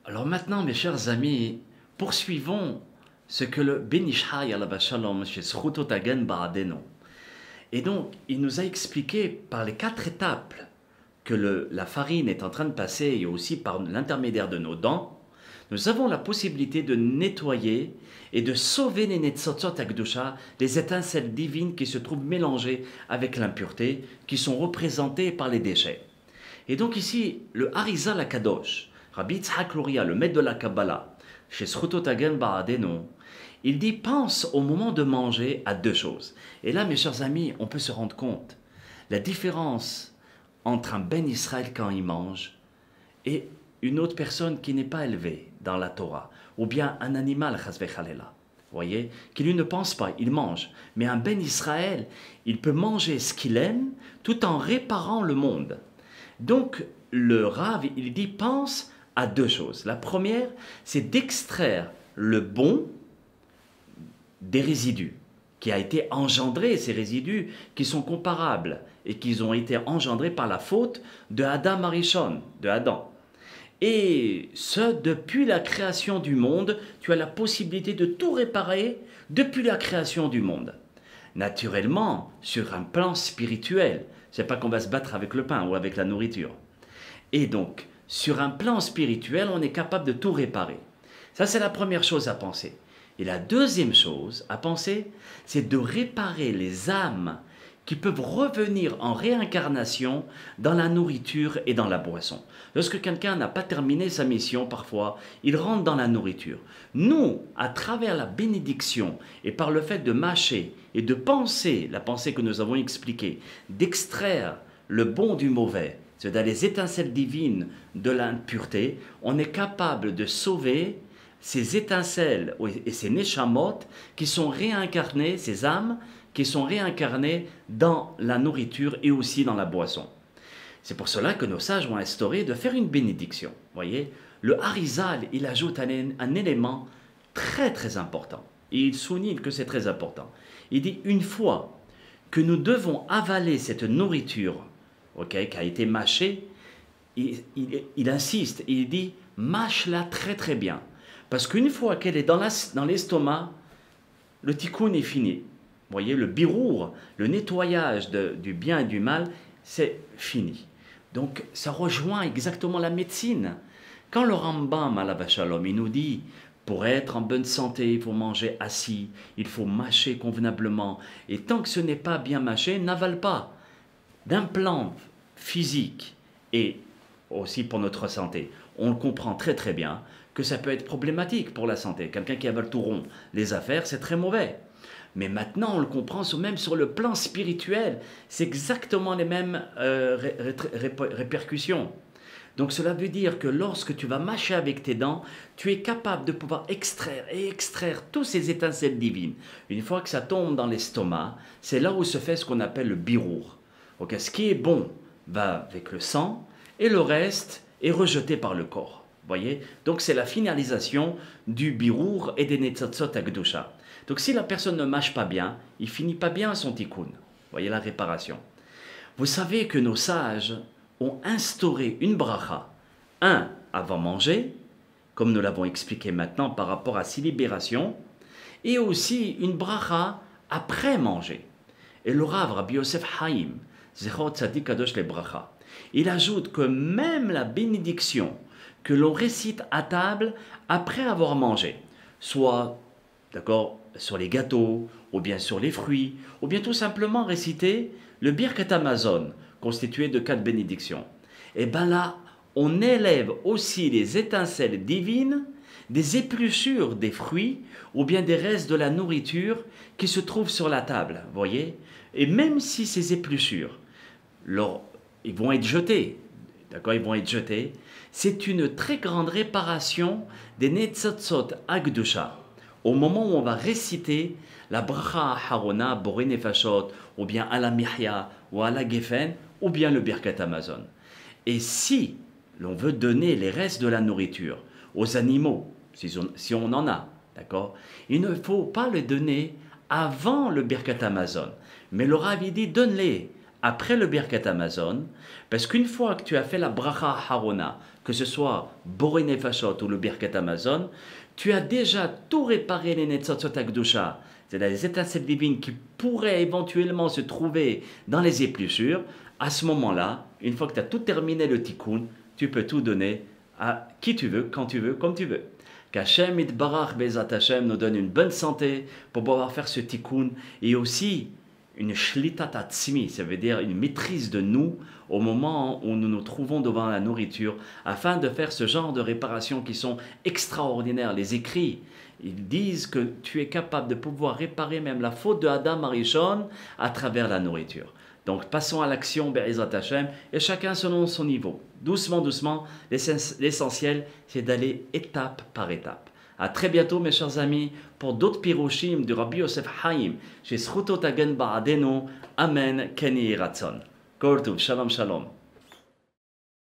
Alors maintenant, mes chers amis, poursuivons ce que le Ben Ish Hai alav shalom chez Zchuto Tagen Ba'adeno. Et donc, il nous a expliqué par les 4 étapes que la farine est en train de passer et aussi par l'intermédiaire de nos dents, nous avons la possibilité de nettoyer et de sauver les netzotzot akdusha, les étincelles divines qui se trouvent mélangées avec l'impureté, qui sont représentées par les déchets. Et donc ici, le Harizal Akadosh, Rabbi Yitzhak Luria, le maître de la Kabbalah, chez Zchuto Tagen Ba'adeno, il dit pense au moment de manger à 2 choses. Et là, mes chers amis, on peut se rendre compte la différence entre un Ben Israël quand il mange et une autre personne qui n'est pas élevée dans la Torah, ou bien un animal, chas v'chalela, voyez, qui lui ne pense pas, il mange. Mais un Ben Israël, il peut manger ce qu'il aime tout en réparant le monde. Donc, le Rav, il dit pense à 2 choses. La première, c'est d'extraire le bon des résidus, qui a été engendré, ces résidus qui sont comparables et qui ont été engendrés par la faute de Adam Arishon, de Adam. Et ce, depuis la création du monde, tu as la possibilité de tout réparer depuis la création du monde. Naturellement, sur un plan spirituel, c'est pas qu'on va se battre avec le pain ou avec la nourriture. Et donc, sur un plan spirituel, on est capable de tout réparer. Ça, c'est la première chose à penser. Et la deuxième chose à penser, c'est de réparer les âmes qui peuvent revenir en réincarnation dans la nourriture et dans la boisson. Lorsque quelqu'un n'a pas terminé sa mission, parfois, il rentre dans la nourriture. Nous, à travers la bénédiction et par le fait de mâcher et de penser, la pensée que nous avons expliquée, d'extraire le bon du mauvais, c'est-à-dire les étincelles divines de l'impureté, on est capable de sauver ces étincelles et ces neshamot qui sont réincarnées, ces âmes qui sont réincarnées dans la nourriture et aussi dans la boisson. C'est pour cela que nos sages ont instauré de faire une bénédiction. Voyez, le Harizal, il ajoute un élément très très important. Et il souligne que c'est très important. Il dit une fois que nous devons avaler cette nourriture, qui a été mâchée, il insiste, il dit mâche-la très très bien. Parce qu'une fois qu'elle est dans l'estomac, le tikkun est fini. Vous voyez, le birour, le nettoyage du bien et du mal, c'est fini. Donc, ça rejoint exactement la médecine. Quand le Rambam, alav shalom, il nous dit, pour être en bonne santé, il faut manger assis, il faut mâcher convenablement. Et tant que ce n'est pas bien mâché, n'avale pas. D'un plan physique et aussi pour notre santé, on le comprend très très bien que ça peut être problématique pour la santé. Quelqu'un qui avale tout rond les affaires, c'est très mauvais. Mais maintenant, on le comprend même sur le plan spirituel. C'est exactement les mêmes répercussions. Donc cela veut dire que lorsque tu vas mâcher avec tes dents, tu es capable de pouvoir extraire et extraire tous ces étincelles divines. Une fois que ça tombe dans l'estomac, c'est là où se fait ce qu'on appelle le birour. Donc, ce qui est bon va avec le sang et le reste est rejeté par le corps. Voyez, donc c'est la finalisation du birour et des netzatzot akdusha. Donc si la personne ne mâche pas bien, il finit pas bien son tikkun. Voyez la réparation. Vous savez que nos sages ont instauré une bracha, un avant manger, comme nous l'avons expliqué maintenant par rapport à 6 libérations, et aussi une bracha après manger. Et le Rav Rabbi Yosef Haim, Zechor Tzadik Kadosh le bracha, il ajoute que même la bénédiction que l'on récite à table après avoir mangé, soit sur les gâteaux, ou bien sur les fruits, ou bien tout simplement réciter le Birkat Hamazon, constitué de 4 bénédictions. Et bien là, on élève aussi les étincelles divines des épluchures des fruits, ou bien des restes de la nourriture qui se trouvent sur la table, voyez. Et même si ces épluchures, ils vont être jetés, ils vont être jetés, c'est une très grande réparation des netzatzot akdusha. Au moment où on va réciter la bracha harona, boré nefashot, ou bien ala mihya, ou ala gefen, ou bien le birkat Hamazon. Et si l'on veut donner les restes de la nourriture aux animaux, si on en a, d'accord, il ne faut pas les donner avant le birkat Hamazon. Mais le Rav dit donne-les après le Birkat Hamazon, parce qu'une fois que tu as fait la bracha harona, que ce soit Boré Nefashot ou le Birkat Amazon, tu as déjà tout réparé les Netzotzot Akdusha, c'est-à-dire les étincelles divines qui pourraient éventuellement se trouver dans les épluchures. À ce moment-là, une fois que tu as tout terminé le tikkun, tu peux tout donner à qui tu veux, quand tu veux, comme tu veux. Qu'Hachem Itbarach Bezat Hashem nous donne une bonne santé pour pouvoir faire ce tikkun et aussi une shlitat atzmi, ça veut dire une maîtrise de nous au moment où nous nous trouvons devant la nourriture, afin de faire ce genre de réparations qui sont extraordinaires. Les écrits, ils disent que tu es capable de pouvoir réparer même la faute de Adam Arishon à travers la nourriture. Donc passons à l'action, Be'ezrat Hashem, et chacun selon son niveau. Doucement, doucement, l'essentiel c'est d'aller étape par étape. À très bientôt mes chers amis pour d'autres piroshim de Rabbi Yosef Haim chez Srutot Hagen Ba'adeno. Amen, Keni Ratzon. Kol Tov, Shalom Shalom.